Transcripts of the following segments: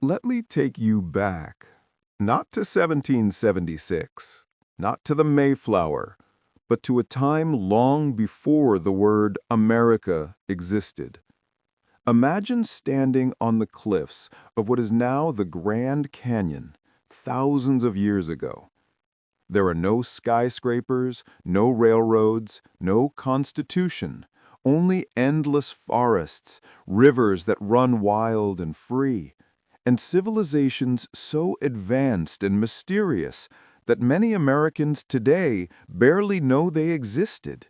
Let me take you back, not to 1776, not to the Mayflower, but to a time long before the word America existed. Imagine standing on the cliffs of what is now the Grand Canyon, thousands of years ago. There are no skyscrapers, no railroads, no constitution, only endless forests, rivers that run wild and free, and civilizations so advanced and mysterious that many Americans today barely know they existed.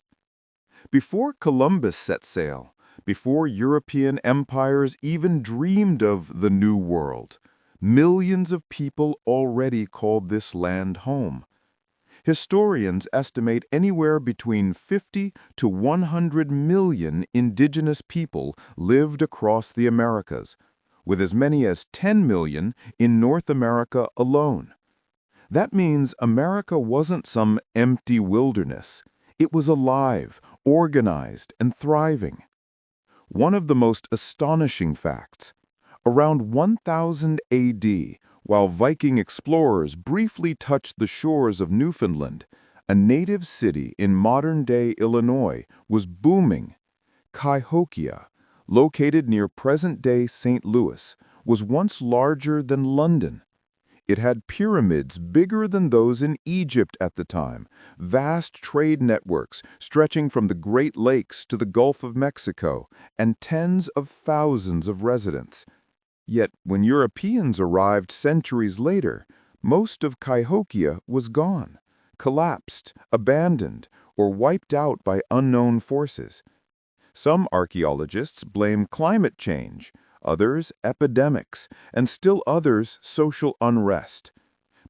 Before Columbus set sail, before European empires even dreamed of the New World, millions of people already called this land home. Historians estimate anywhere between 50 to 100 million indigenous people lived across the Americas, with as many as 10 million in North America alone. That means America wasn't some empty wilderness. It was alive, organized, and thriving. One of the most astonishing facts: around 1000 AD, while Viking explorers briefly touched the shores of Newfoundland, a native city in modern-day Illinois was booming. Cahokia, located near present-day St. Louis, was once larger than London. It had pyramids bigger than those in Egypt at the time, vast trade networks stretching from the Great Lakes to the Gulf of Mexico, and tens of thousands of residents. Yet when Europeans arrived centuries later, most of Cahokia was gone, collapsed, abandoned, or wiped out by unknown forces. Some archaeologists blame climate change, others epidemics, and still others social unrest.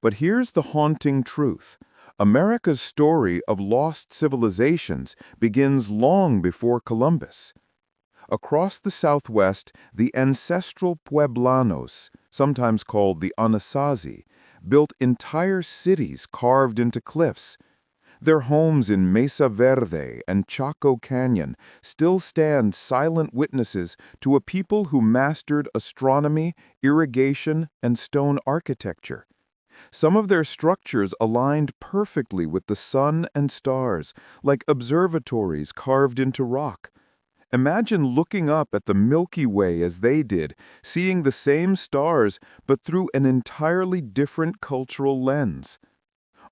But here's the haunting truth. America's story of lost civilizations begins long before Columbus. Across the Southwest, the ancestral Pueblanos, sometimes called the Anasazi, built entire cities carved into cliffs. Their homes in Mesa Verde and Chaco Canyon still stand silent witnesses to a people who mastered astronomy, irrigation, and stone architecture. Some of their structures aligned perfectly with the sun and stars, like observatories carved into rock. Imagine looking up at the Milky Way as they did, seeing the same stars, but through an entirely different cultural lens.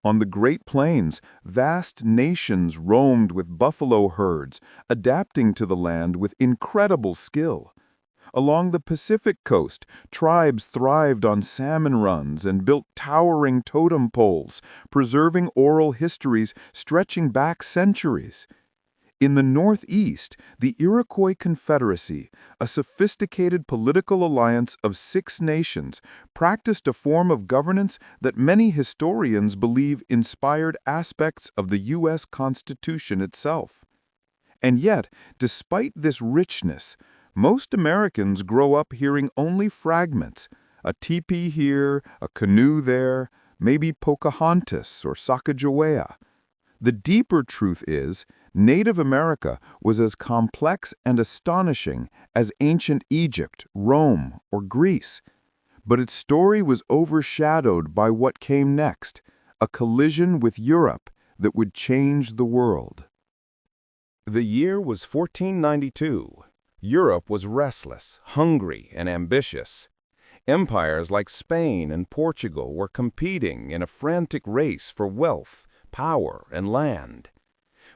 On the Great Plains, vast nations roamed with buffalo herds, adapting to the land with incredible skill. Along the Pacific coast, tribes thrived on salmon runs and built towering totem poles, preserving oral histories stretching back centuries. In the Northeast, the Iroquois Confederacy, a sophisticated political alliance of 6 nations, practiced a form of governance that many historians believe inspired aspects of the U.S. Constitution itself. And yet, despite this richness, most Americans grow up hearing only fragments: a teepee here, a canoe there, maybe Pocahontas or Sacagawea. The deeper truth is, Native America was as complex and astonishing as ancient Egypt, Rome, or Greece. But its story was overshadowed by what came next, a collision with Europe that would change the world. The year was 1492. Europe was restless, hungry, and ambitious. Empires like Spain and Portugal were competing in a frantic race for wealth, power, and land.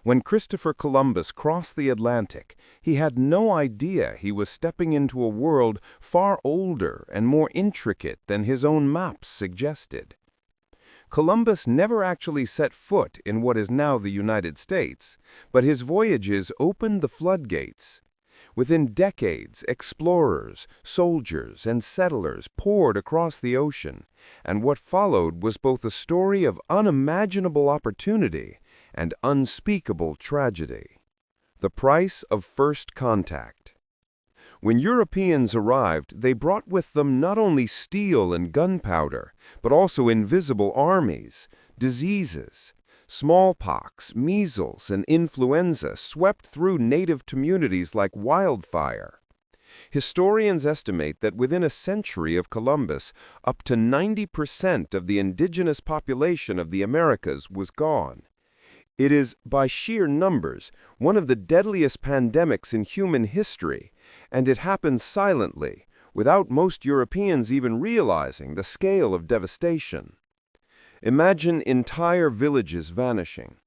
When Christopher Columbus crossed the Atlantic, he had no idea he was stepping into a world far older and more intricate than his own maps suggested. Columbus never actually set foot in what is now the United States, but his voyages opened the floodgates. Within decades, explorers, soldiers, and settlers poured across the ocean, and what followed was both a story of unimaginable opportunity and unspeakable tragedy. The price of first contact. When Europeans arrived, they brought with them not only steel and gunpowder, but also invisible armies, diseases. Smallpox, measles, and influenza swept through native communities like wildfire. Historians estimate that within a century of Columbus, up to 90% of the indigenous population of the Americas was gone. It is, by sheer numbers, one of the deadliest pandemics in human history, and it happened silently, without most Europeans even realizing the scale of devastation. Imagine entire villages vanishing,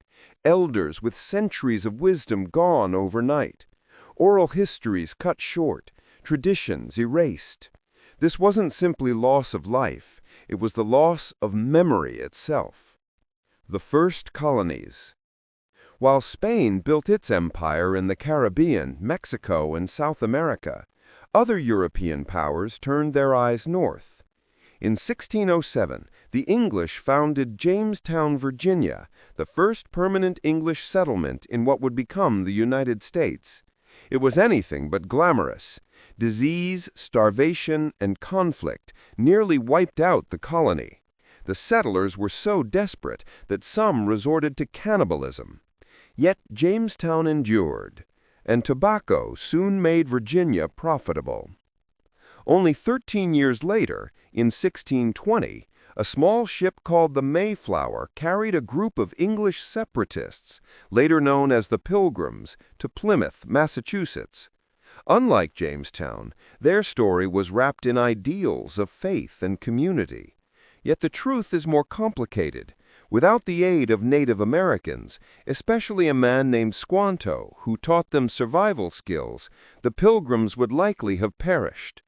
elders with centuries of wisdom gone overnight, oral histories cut short, traditions erased. This wasn't simply loss of life, it was the loss of memory itself. The first colonies. While Spain built its empire in the Caribbean, Mexico, and South America, other European powers turned their eyes north. In 1607, the English founded Jamestown, Virginia, the first permanent English settlement in what would become the United States. It was anything but glamorous. Disease, starvation, and conflict nearly wiped out the colony. The settlers were so desperate that some resorted to cannibalism. Yet Jamestown endured, and tobacco soon made Virginia profitable. Only 13 years later, in 1620, a small ship called the Mayflower carried a group of English separatists, later known as the Pilgrims, to Plymouth, Massachusetts. Unlike Jamestown, their story was wrapped in ideals of faith and community. Yet the truth is more complicated. Without the aid of Native Americans, especially a man named Squanto, who taught them survival skills, the Pilgrims would likely have perished.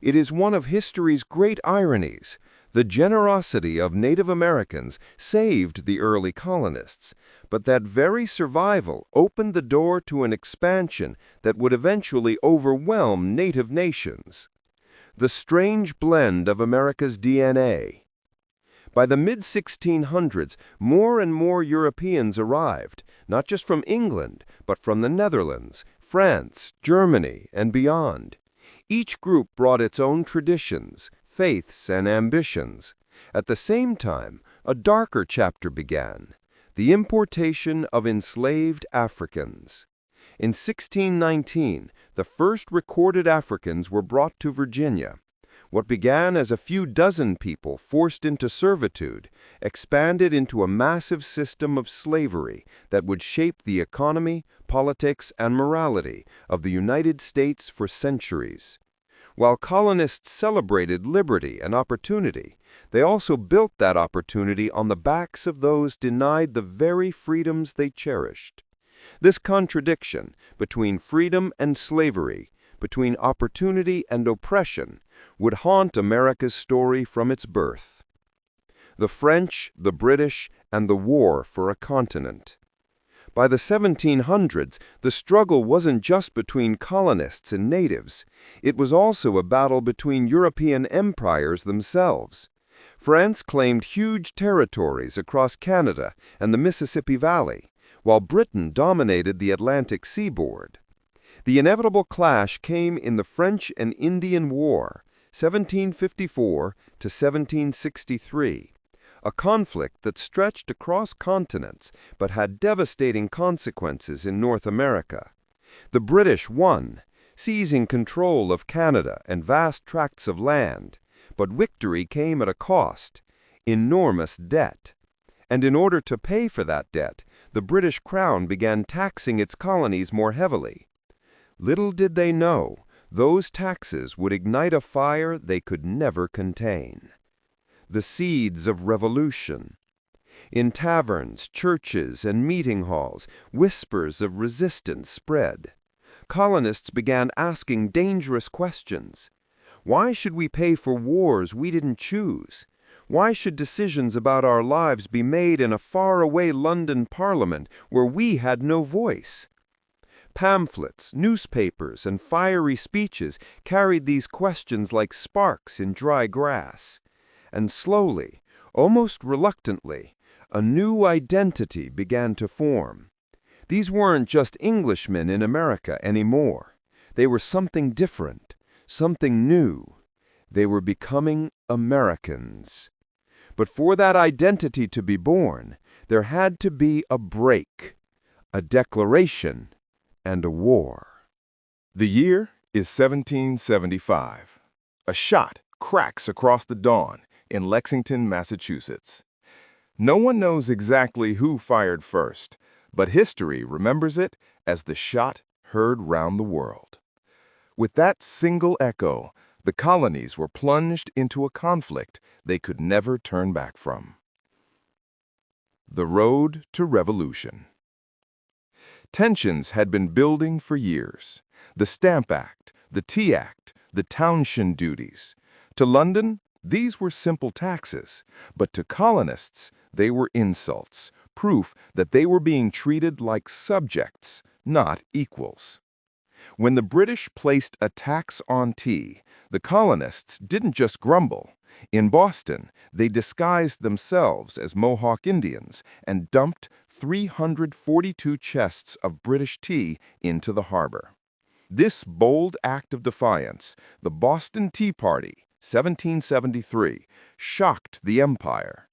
It is one of history's great ironies. The generosity of Native Americans saved the early colonists, but that very survival opened the door to an expansion that would eventually overwhelm native nations. The strange blend of America's DNA. By the mid-1600s, more and more Europeans arrived, not just from England, but from the Netherlands, France, Germany, and beyond. Each group brought its own traditions, faiths, and ambitions. At the same time, a darker chapter began, the importation of enslaved Africans. In 1619, the first recorded Africans were brought to Virginia. What began as a few dozen people forced into servitude expanded into a massive system of slavery that would shape the economy, politics, and morality of the United States for centuries. While colonists celebrated liberty and opportunity, they also built that opportunity on the backs of those denied the very freedoms they cherished. This contradiction between freedom and slavery, between opportunity and oppression, would haunt America's story from its birth. The French, the British, and the war for a continent. By the 1700s, the struggle wasn't just between colonists and natives. It was also a battle between European empires themselves. France claimed huge territories across Canada and the Mississippi Valley, while Britain dominated the Atlantic seaboard. The inevitable clash came in the French and Indian War, 1754 to 1763, a conflict that stretched across continents but had devastating consequences in North America. The British won, seizing control of Canada and vast tracts of land, but victory came at a cost, enormous debt. And in order to pay for that debt, the British Crown began taxing its colonies more heavily. Little did they know, those taxes would ignite a fire they could never contain. The seeds of revolution. In taverns, churches, and meeting halls, whispers of resistance spread. Colonists began asking dangerous questions. Why should we pay for wars we didn't choose? Why should decisions about our lives be made in a faraway London Parliament where we had no voice? Pamphlets, newspapers, and fiery speeches carried these questions like sparks in dry grass. And slowly, almost reluctantly, a new identity began to form. These weren't just Englishmen in America anymore. They were something different, something new. They were becoming Americans. But for that identity to be born, there had to be a break, a declaration, and a war. The year is 1775. A shot cracks across the dawn in Lexington, Massachusetts. No one knows exactly who fired first, but history remembers it as the shot heard round the world. With that single echo, the colonies were plunged into a conflict they could never turn back from. The road to revolution. Tensions had been building for years. The Stamp Act, the Tea Act, the Townshend duties. To London, these were simple taxes, but to colonists, they were insults, proof that they were being treated like subjects, not equals. When the British placed a tax on tea, the colonists didn't just grumble. In Boston, they disguised themselves as Mohawk Indians and dumped 342 chests of British tea into the harbor. This bold act of defiance, the Boston Tea Party, 1773, shocked the empire.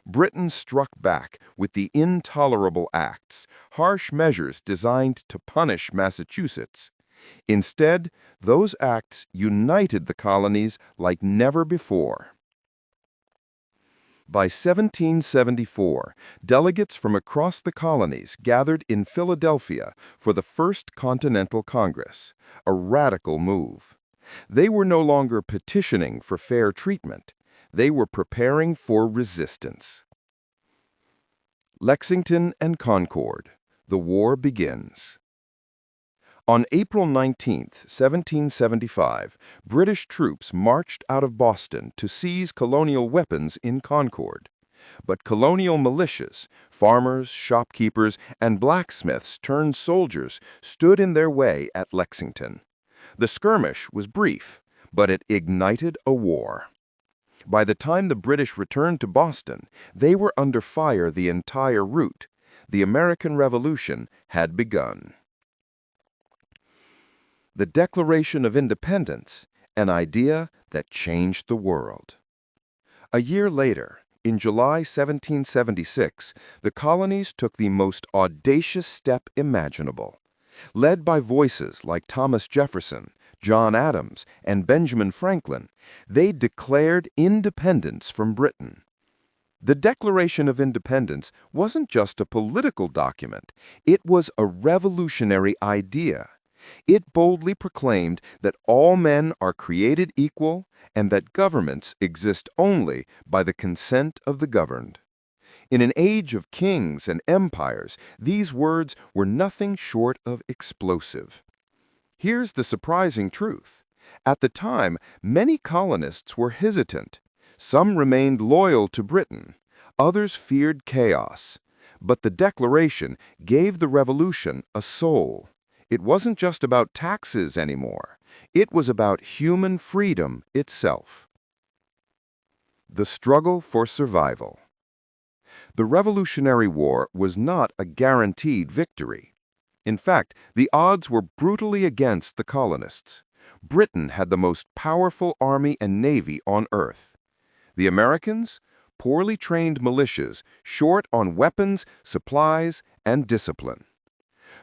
Britain struck back with the Intolerable Acts, harsh measures designed to punish Massachusetts. Instead, those acts united the colonies like never before. By 1774, delegates from across the colonies gathered in Philadelphia for the First Continental Congress, a radical move. They were no longer petitioning for fair treatment. They were preparing for resistance. Lexington and Concord. The war begins. On April 19, 1775, British troops marched out of Boston to seize colonial weapons in Concord. But colonial militias, farmers, shopkeepers, and blacksmiths turned soldiers stood in their way at Lexington. The skirmish was brief, but it ignited a war. By the time the British returned to Boston, they were under fire the entire route. The American Revolution had begun. The Declaration of Independence, an idea that changed the world. A year later, in July 1776, the colonies took the most audacious step imaginable. Led by voices like Thomas Jefferson, John Adams, and Benjamin Franklin, they declared independence from Britain. The Declaration of Independence wasn't just a political document, it was a revolutionary idea. It boldly proclaimed that all men are created equal and that governments exist only by the consent of the governed. In an age of kings and empires, these words were nothing short of explosive. Here's the surprising truth. At the time, many colonists were hesitant. Some remained loyal to Britain. Others feared chaos. But the Declaration gave the revolution a soul. It wasn't just about taxes anymore. It was about human freedom itself. The struggle for survival. The Revolutionary War was not a guaranteed victory. In fact, the odds were brutally against the colonists. Britain had the most powerful army and navy on earth. The Americans? Poorly trained militias, short on weapons, supplies, and discipline.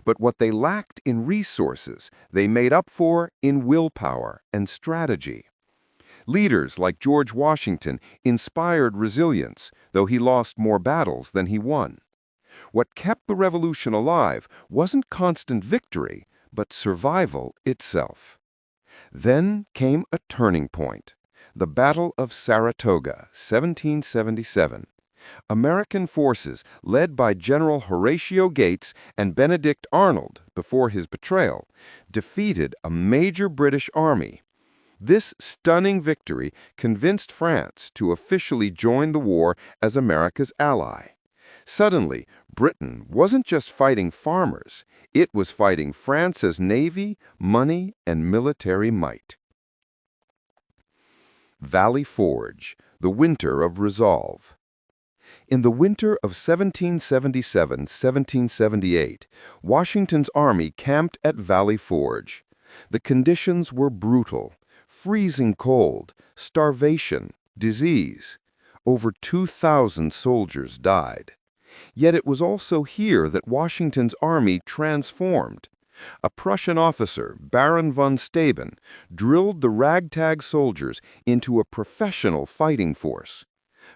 But what they lacked in resources, they made up for in willpower and strategy. Leaders like George Washington inspired resilience, though he lost more battles than he won. What kept the revolution alive wasn't constant victory, but survival itself. Then came a turning point, the Battle of Saratoga, 1777. American forces, led by General Horatio Gates and Benedict Arnold before his betrayal, defeated a major British army. This stunning victory convinced France to officially join the war as America's ally. Suddenly, Britain wasn't just fighting farmers, it was fighting France's navy, money, and military might. Valley Forge, the Winter of Resolve. In the winter of 1777-1778, Washington's army camped at Valley Forge. The conditions were brutal: freezing cold, starvation, disease. Over 2,000 soldiers died. Yet it was also here that Washington's army transformed. A Prussian officer, Baron von Steuben, drilled the ragtag soldiers into a professional fighting force.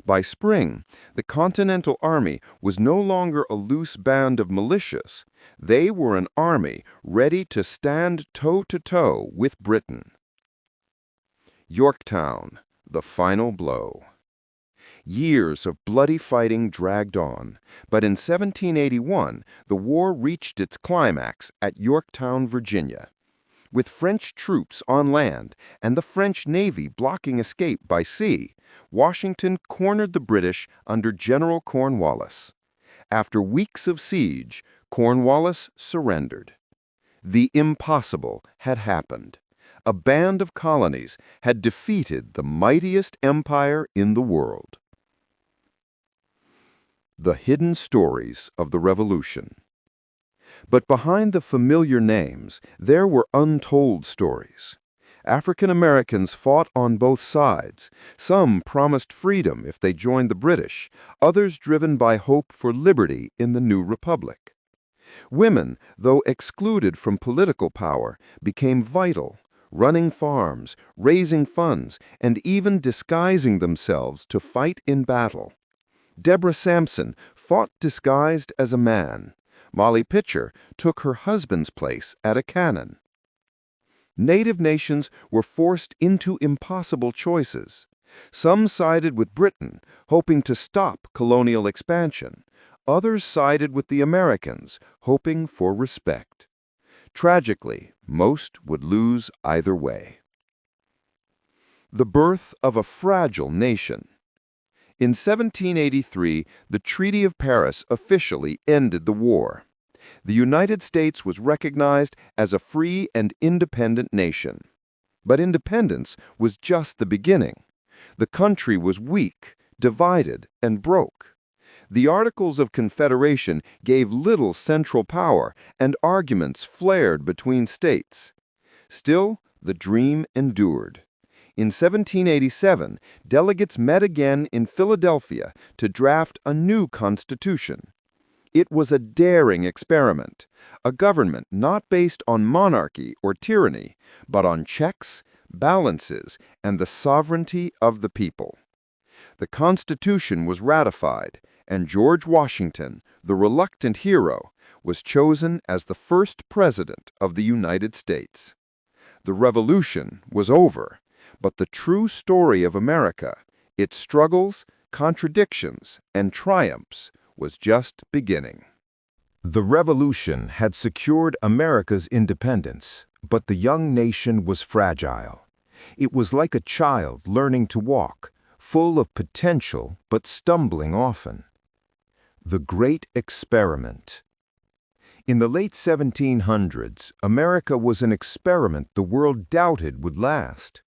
By spring, the Continental Army was no longer a loose band of militias. They were an army ready to stand toe-to-toe with Britain. Yorktown, the final blow. Years of bloody fighting dragged on, but in 1781 the war reached its climax at Yorktown, Virginia. With French troops on land and the French Navy blocking escape by sea, Washington cornered the British under General Cornwallis. After weeks of siege, Cornwallis surrendered. The impossible had happened. A band of colonies had defeated the mightiest empire in the world. The hidden stories of the Revolution. But behind the familiar names, there were untold stories. African Americans fought on both sides. Some promised freedom if they joined the British, others driven by hope for liberty in the new republic. Women, though excluded from political power, became vital, running farms, raising funds, and even disguising themselves to fight in battle. Deborah Sampson fought disguised as a man. Molly Pitcher took her husband's place at a cannon. Native nations were forced into impossible choices. Some sided with Britain, hoping to stop colonial expansion. Others sided with the Americans, hoping for respect. Tragically, most would lose either way. The birth of a fragile nation. In 1783, the Treaty of Paris officially ended the war. The United States was recognized as a free and independent nation. But independence was just the beginning. The country was weak, divided, and broke. The Articles of Confederation gave little central power, and arguments flared between states. Still, the dream endured. In 1787, delegates met again in Philadelphia to draft a new constitution. It was a daring experiment, a government not based on monarchy or tyranny, but on checks, balances, and the sovereignty of the people. The Constitution was ratified, and George Washington, the reluctant hero, was chosen as the first president of the United States. The Revolution was over, but the true story of America, its struggles, contradictions, and triumphs, was just beginning. The Revolution had secured America's independence, but the young nation was fragile. It was like a child learning to walk, full of potential but stumbling often. The Great Experiment. In the late 1700s, America was an experiment the world doubted would last.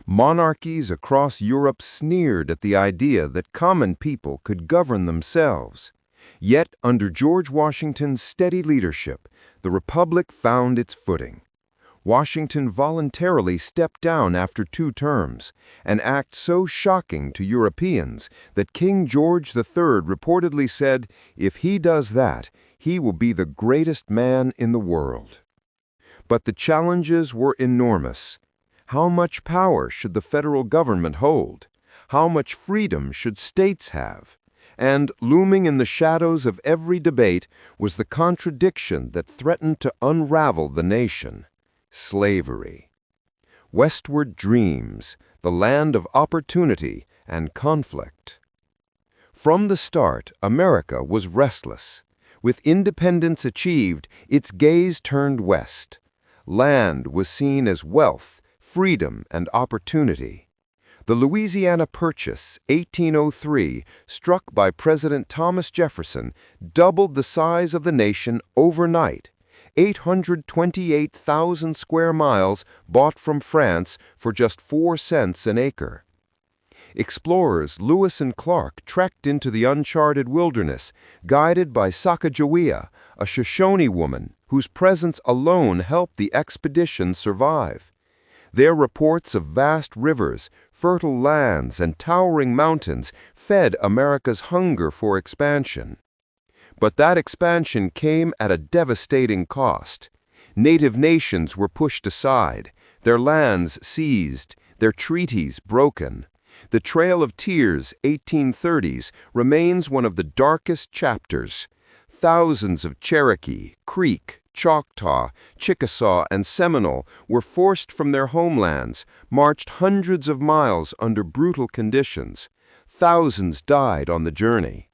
Monarchies across Europe sneered at the idea that common people could govern themselves. Yet, under George Washington's steady leadership, the Republic found its footing. Washington voluntarily stepped down after 2 terms, an act so shocking to Europeans that King George III reportedly said, "If he does that, he will be the greatest man in the world." But the challenges were enormous. How much power should the federal government hold? How much freedom should states have? And looming in the shadows of every debate was the contradiction that threatened to unravel the nation: slavery. Westward dreams, the land of opportunity and conflict. From the start, America was restless. With independence achieved, its gaze turned west. Land was seen as wealth, freedom, and opportunity. The Louisiana Purchase, 1803, struck by President Thomas Jefferson, doubled the size of the nation overnight. 828,000 square miles bought from France for just 4 cents an acre. Explorers Lewis and Clark trekked into the uncharted wilderness, guided by Sacagawea, a Shoshone woman whose presence alone helped the expedition survive. Their reports of vast rivers, fertile lands, and towering mountains fed America's hunger for expansion. But that expansion came at a devastating cost. Native nations were pushed aside, their lands seized, their treaties broken. The Trail of Tears, 1830s, remains one of the darkest chapters. Thousands of Cherokee, Creek, Choctaw, Chickasaw, and Seminole were forced from their homelands, marched hundreds of miles under brutal conditions. Thousands died on the journey.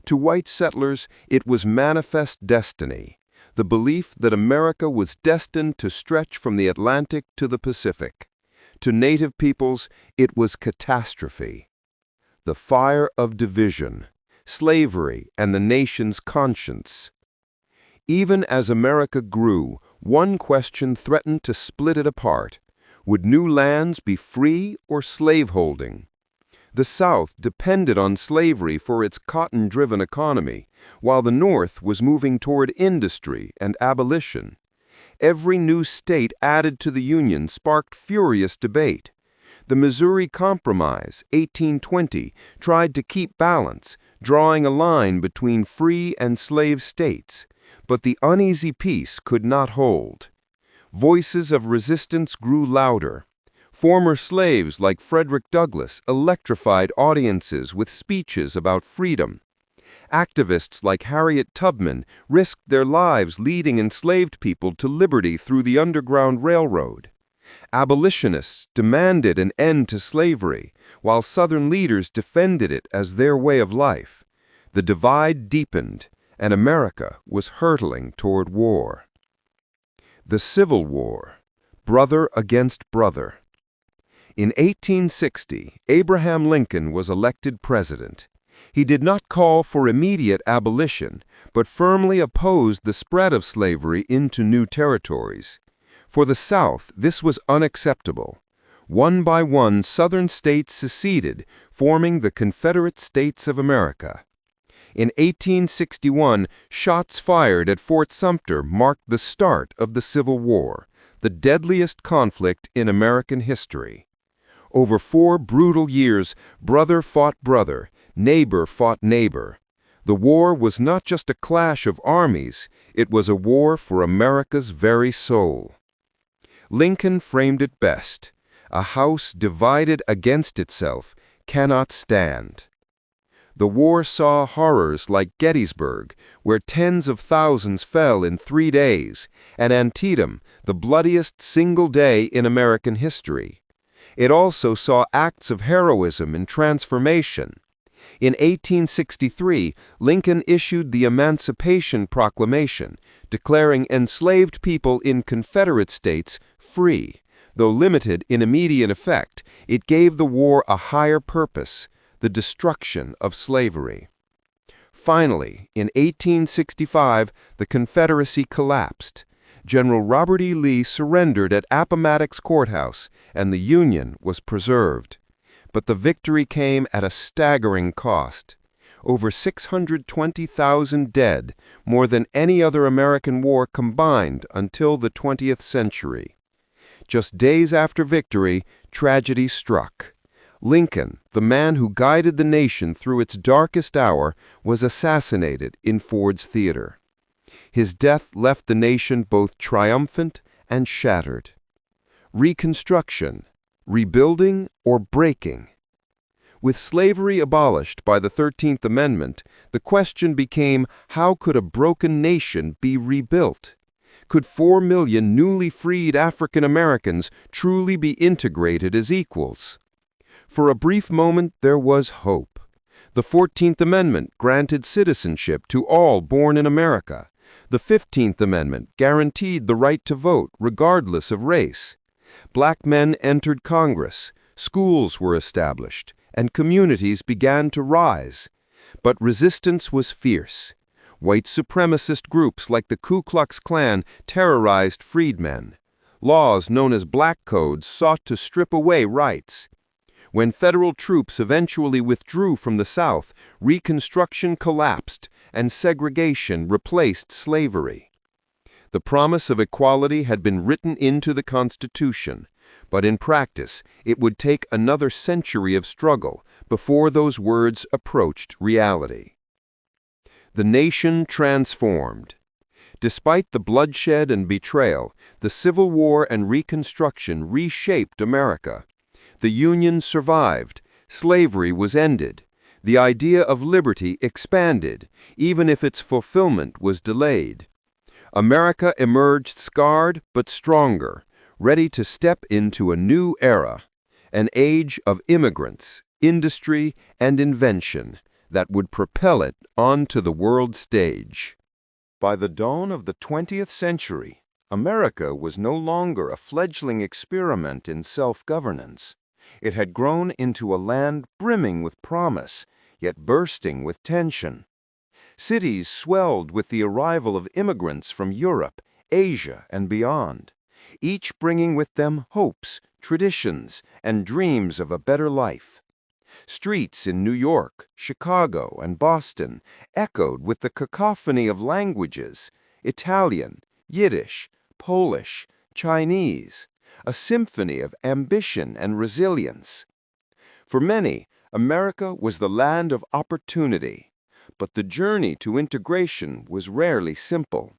To white settlers, it was manifest destiny, the belief that America was destined to stretch from the Atlantic to the Pacific. To Native peoples, it was catastrophe. The fire of division, slavery, and the nation's conscience. Even as America grew, one question threatened to split it apart. Would new lands be free or slaveholding? The South depended on slavery for its cotton-driven economy, while the North was moving toward industry and abolition. Every new state added to the Union sparked furious debate. The Missouri Compromise, 1820, tried to keep balance, drawing a line between free and slave states. But the uneasy peace could not hold. Voices of resistance grew louder. Former slaves like Frederick Douglass electrified audiences with speeches about freedom. Activists like Harriet Tubman risked their lives leading enslaved people to liberty through the Underground Railroad. Abolitionists demanded an end to slavery, while Southern leaders defended it as their way of life. The divide deepened, and America was hurtling toward war. The Civil War, brother against brother. In 1860, Abraham Lincoln was elected president. He did not call for immediate abolition, but firmly opposed the spread of slavery into new territories. For the South, this was unacceptable. One by one, Southern states seceded, forming the Confederate States of America. In 1861, shots fired at Fort Sumter marked the start of the Civil War, the deadliest conflict in American history. Over 4 brutal years, brother fought brother, neighbor fought neighbor. The war was not just a clash of armies, it was a war for America's very soul. Lincoln framed it best: a house divided against itself cannot stand. The war saw horrors like Gettysburg, where tens of thousands fell in 3 days, and Antietam, the bloodiest single day in American history. It also saw acts of heroism and transformation. In 1863, Lincoln issued the Emancipation Proclamation, declaring enslaved people in Confederate states free. Though limited in immediate effect, it gave the war a higher purpose: the destruction of slavery. Finally, in 1865, the Confederacy collapsed. General Robert E. Lee surrendered at Appomattox Courthouse, and the Union was preserved. But the victory came at a staggering cost. Over 620,000 dead, more than any other American war combined until the 20th century. Just days after victory, tragedy struck. Lincoln, the man who guided the nation through its darkest hour, was assassinated in Ford's Theater. His death left the nation both triumphant and shattered. Reconstruction, rebuilding, or breaking? With slavery abolished by the 13th Amendment, the question became, how could a broken nation be rebuilt? Could 4 million newly freed African Americans truly be integrated as equals? For a brief moment, there was hope. The 14th Amendment granted citizenship to all born in America. The 15th Amendment guaranteed the right to vote regardless of race. Black men entered Congress, schools were established, and communities began to rise. But resistance was fierce. White supremacist groups like the Ku Klux Klan terrorized freedmen. Laws known as Black Codes sought to strip away rights. When federal troops eventually withdrew from the South, Reconstruction collapsed and segregation replaced slavery. The promise of equality had been written into the Constitution, but in practice, it would take another century of struggle before those words approached reality. The nation transformed. Despite the bloodshed and betrayal, the Civil War and Reconstruction reshaped America. The Union survived, slavery was ended, the idea of liberty expanded, even if its fulfillment was delayed. America emerged scarred but stronger, ready to step into a new era, an age of immigrants, industry, and invention that would propel it onto the world stage. By the dawn of the 20th century, America was no longer a fledgling experiment in self-governance. It had grown into a land brimming with promise, yet bursting with tension. Cities swelled with the arrival of immigrants from Europe, Asia, and beyond, each bringing with them hopes, traditions, and dreams of a better life. Streets in New York, Chicago, and Boston echoed with the cacophony of languages: Italian, Yiddish, Polish, Chinese, a symphony of ambition and resilience. For many, America was the land of opportunity, but the journey to integration was rarely simple.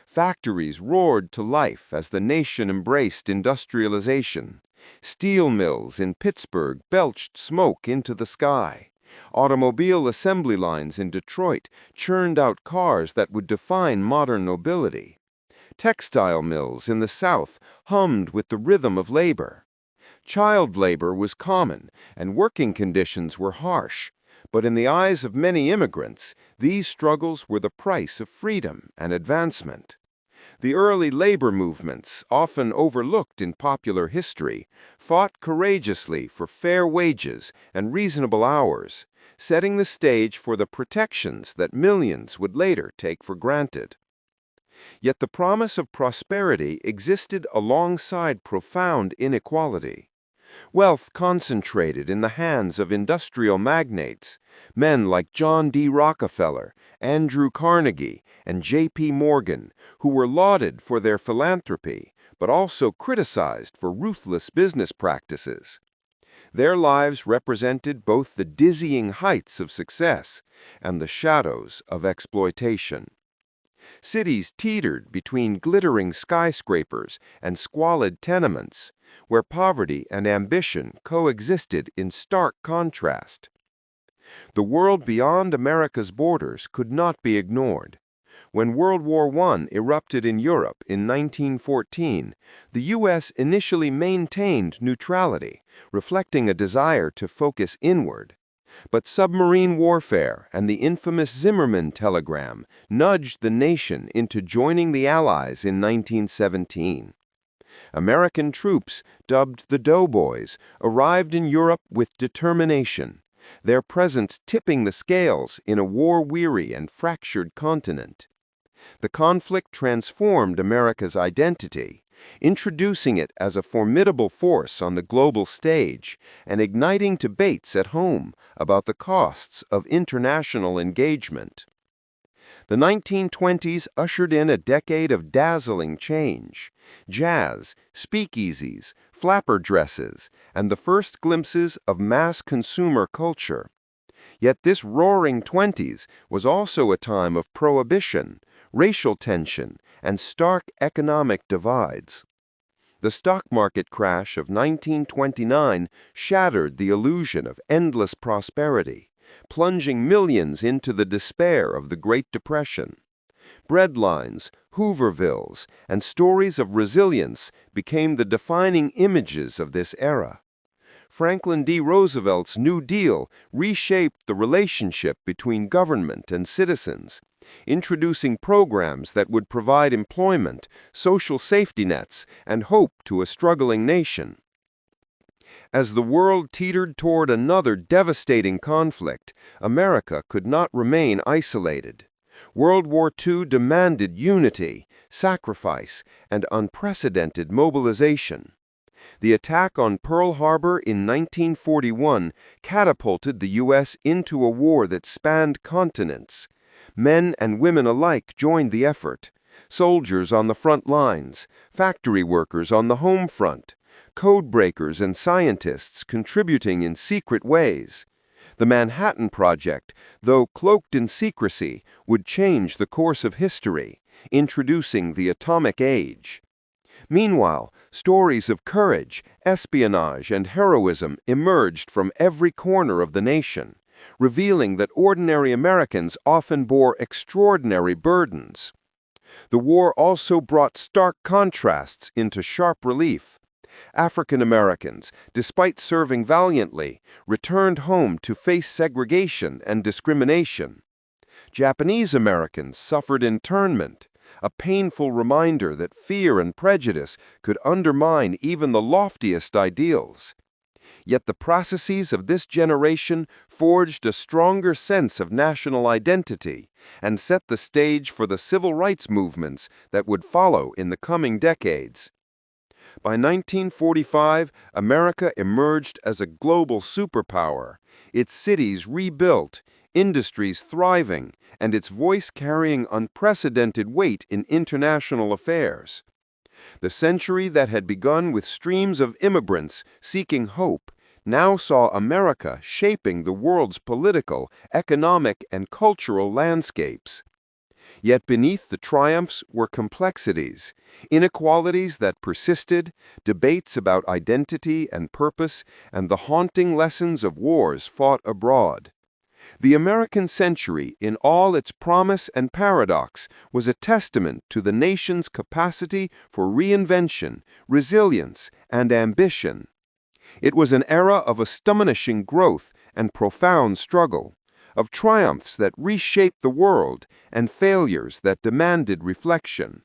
Factories roared to life as the nation embraced industrialization. Steel mills in Pittsburgh belched smoke into the sky. Automobile assembly lines in Detroit churned out cars that would define modern nobility. Textile mills in the South hummed with the rhythm of labor. Child labor was common, and working conditions were harsh. But in the eyes of many immigrants, these struggles were the price of freedom and advancement. The early labor movements, often overlooked in popular history, fought courageously for fair wages and reasonable hours, setting the stage for the protections that millions would later take for granted. Yet the promise of prosperity existed alongside profound inequality. Wealth concentrated in the hands of industrial magnates, men like John D. Rockefeller, Andrew Carnegie, and J.P. Morgan, who were lauded for their philanthropy, but also criticized for ruthless business practices. Their lives represented both the dizzying heights of success and the shadows of exploitation. Cities teetered between glittering skyscrapers and squalid tenements, where poverty and ambition coexisted in stark contrast. The world beyond America's borders could not be ignored. When World War I erupted in Europe in 1914, the U.S. initially maintained neutrality, reflecting a desire to focus inward. But submarine warfare and the infamous Zimmerman telegram nudged the nation into joining the Allies in 1917. American troops, dubbed the Doughboys, arrived in Europe with determination, their presence tipping the scales in a war-weary and fractured continent. The conflict transformed America's identity, introducing it as a formidable force on the global stage and igniting debates at home about the costs of international engagement. The 1920s ushered in a decade of dazzling change. Jazz, speakeasies, flapper dresses, and the first glimpses of mass consumer culture. Yet this roaring 20s was also a time of prohibition, racial tension, and stark economic divides. The stock market crash of 1929 shattered the illusion of endless prosperity, plunging millions into the despair of the Great Depression. Breadlines, Hoovervilles, and stories of resilience became the defining images of this era. Franklin D. Roosevelt's New Deal reshaped the relationship between government and citizens, introducing programs that would provide employment, social safety nets, and hope to a struggling nation. As the world teetered toward another devastating conflict, America could not remain isolated. World War II demanded unity, sacrifice, and unprecedented mobilization. The attack on Pearl Harbor in 1941 catapulted the U.S. into a war that spanned continents. Men and women alike joined the effort. Soldiers on the front lines, factory workers on the home front, code breakers and scientists contributing in secret ways. The Manhattan Project, though cloaked in secrecy, would change the course of history, introducing the atomic age. Meanwhile, stories of courage, espionage, and heroism emerged from every corner of the nation, revealing that ordinary Americans often bore extraordinary burdens. The war also brought stark contrasts into sharp relief. African Americans, despite serving valiantly, returned home to face segregation and discrimination. Japanese Americans suffered internment, a painful reminder that fear and prejudice could undermine even the loftiest ideals. Yet the processes of this generation forged a stronger sense of national identity and set the stage for the civil rights movements that would follow in the coming decades. By 1945, America emerged as a global superpower, its cities rebuilt, industries thriving, and its voice carrying unprecedented weight in international affairs. The century that had begun with streams of immigrants seeking hope now saw America shaping the world's political, economic, and cultural landscapes. Yet beneath the triumphs were complexities, inequalities that persisted, debates about identity and purpose, and the haunting lessons of wars fought abroad. The American century, in all its promise and paradox, was a testament to the nation's capacity for reinvention, resilience, and ambition. It was an era of astonishing growth and profound struggle, of triumphs that reshaped the world and failures that demanded reflection.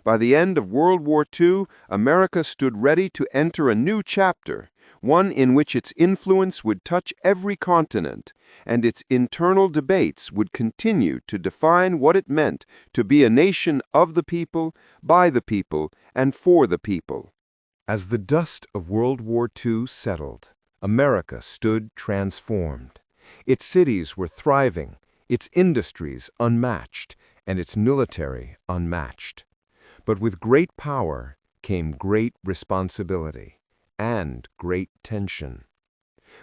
By the end of World War II, America stood ready to enter a new chapter, one in which its influence would touch every continent, and its internal debates would continue to define what it meant to be a nation of the people, by the people, and for the people. As the dust of World War II settled, America stood transformed. Its cities were thriving, its industries unmatched, and its military unmatched. But with great power came great responsibility and great tension.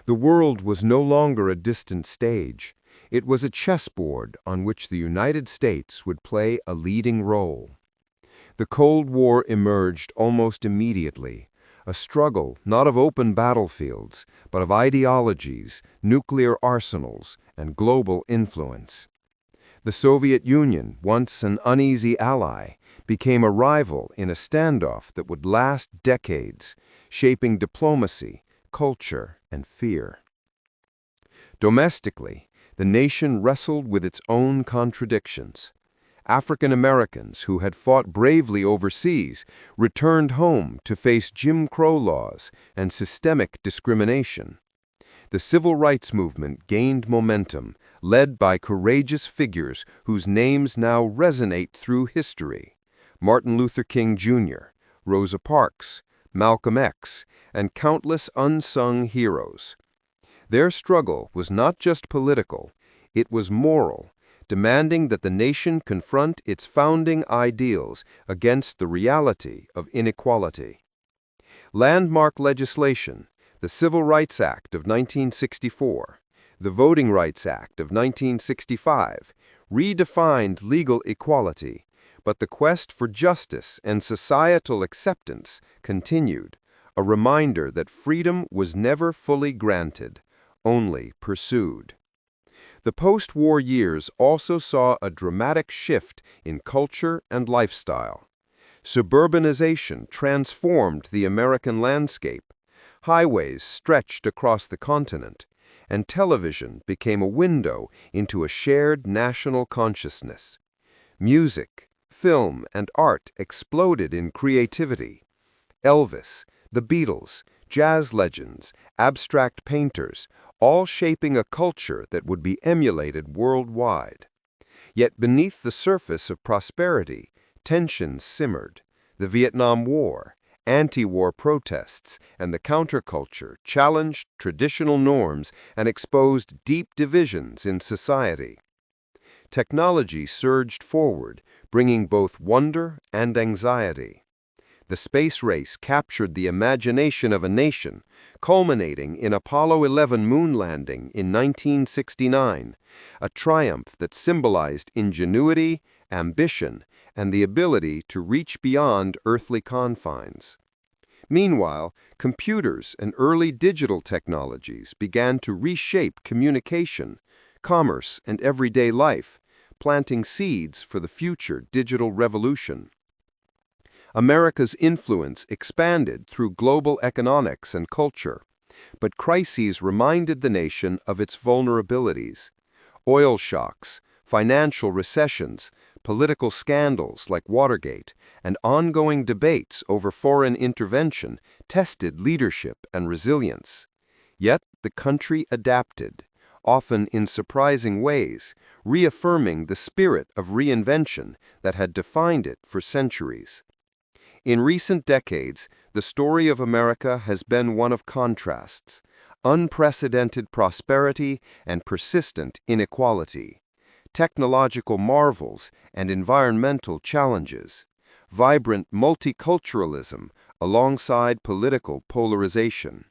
The world was no longer a distant stage. It was a chessboard on which the United States would play a leading role. The Cold War emerged almost immediately, a struggle not of open battlefields, but of ideologies, nuclear arsenals, and global influence. The Soviet Union, once an uneasy ally, became a rival in a standoff that would last decades, shaping diplomacy, culture, and fear. Domestically, the nation wrestled with its own contradictions. African Americans who had fought bravely overseas returned home to face Jim Crow laws and systemic discrimination. The civil rights movement gained momentum, led by courageous figures whose names now resonate through history: Martin Luther King Jr., Rosa Parks, Malcolm X, and countless unsung heroes. Their struggle was not just political, it was moral, demanding that the nation confront its founding ideals against the reality of inequality. Landmark legislation, the Civil Rights Act of 1964, the Voting Rights Act of 1965, redefined legal equality, but the quest for justice and societal acceptance continued, a reminder that freedom was never fully granted, only pursued. The post-war years also saw a dramatic shift in culture and lifestyle. Suburbanization transformed the American landscape. Highways stretched across the continent, and television became a window into a shared national consciousness. Music, film, and art exploded in creativity. Elvis, the Beatles, jazz legends, abstract painters, all shaping a culture that would be emulated worldwide. Yet beneath the surface of prosperity, tensions simmered. The Vietnam War, anti-war protests, and the counterculture challenged traditional norms and exposed deep divisions in society. Technology surged forward, bringing both wonder and anxiety. The space race captured the imagination of a nation, culminating in Apollo 11 moon landing in 1969, a triumph that symbolized ingenuity, ambition, and the ability to reach beyond earthly confines. Meanwhile, computers and early digital technologies began to reshape communication, commerce, and everyday life, planting seeds for the future digital revolution. America's influence expanded through global economics and culture, but crises reminded the nation of its vulnerabilities. Oil shocks, financial recessions, political scandals like Watergate, and ongoing debates over foreign intervention tested leadership and resilience. Yet the country adapted, often in surprising ways, reaffirming the spirit of reinvention that had defined it for centuries. In recent decades, the story of America has been one of contrasts, unprecedented prosperity and persistent inequality, technological marvels and environmental challenges, vibrant multiculturalism alongside political polarization.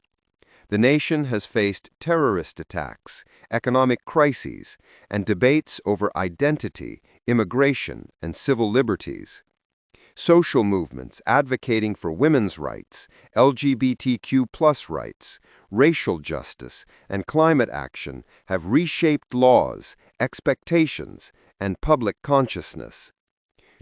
The nation has faced terrorist attacks, economic crises, and debates over identity, immigration, and civil liberties. Social movements advocating for women's rights, LGBTQ+ rights, racial justice, and climate action have reshaped laws, expectations, and public consciousness.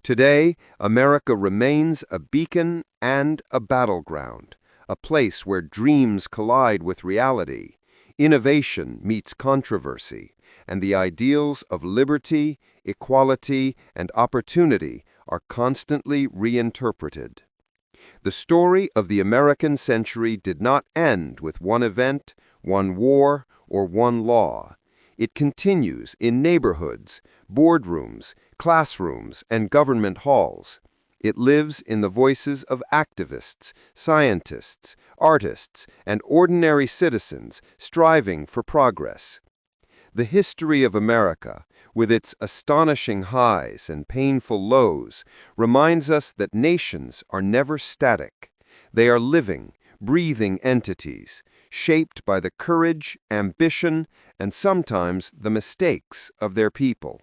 Today, America remains a beacon and a battleground, a place where dreams collide with reality, innovation meets controversy, and the ideals of liberty, equality, and opportunity are constantly reinterpreted. The story of the American century did not end with one event, one war, or one law. It continues in neighborhoods, boardrooms, classrooms, and government halls. It lives in the voices of activists, scientists, artists, and ordinary citizens striving for progress. The history of America, with its astonishing highs and painful lows, reminds us that nations are never static. They are living, breathing entities, shaped by the courage, ambition, and sometimes the mistakes of their people.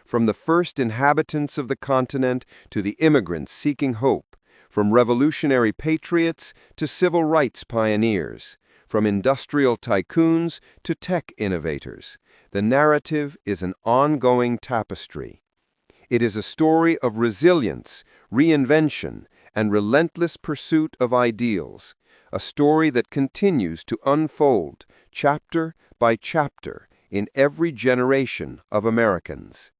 From the first inhabitants of the continent to the immigrants seeking hope, from revolutionary patriots to civil rights pioneers, from industrial tycoons to tech innovators, the narrative is an ongoing tapestry. It is a story of resilience, reinvention, and relentless pursuit of ideals, a story that continues to unfold chapter by chapter in every generation of Americans.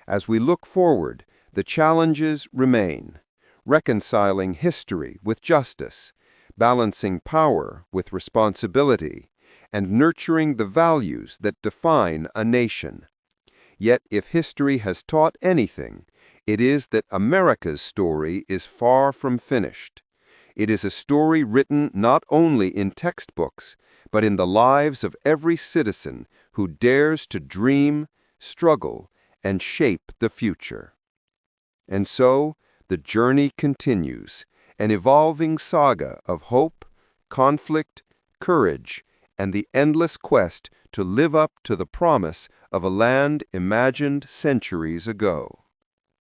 As we look forward, the challenges remain: reconciling history with justice, balancing power with responsibility, and nurturing the values that define a nation. Yet if history has taught anything, it is that America's story is far from finished. It is a story written not only in textbooks, but in the lives of every citizen who dares to dream, struggle, and shape the future. And so, the journey continues, an evolving saga of hope, conflict, courage, and the endless quest to live up to the promise of a land imagined centuries ago.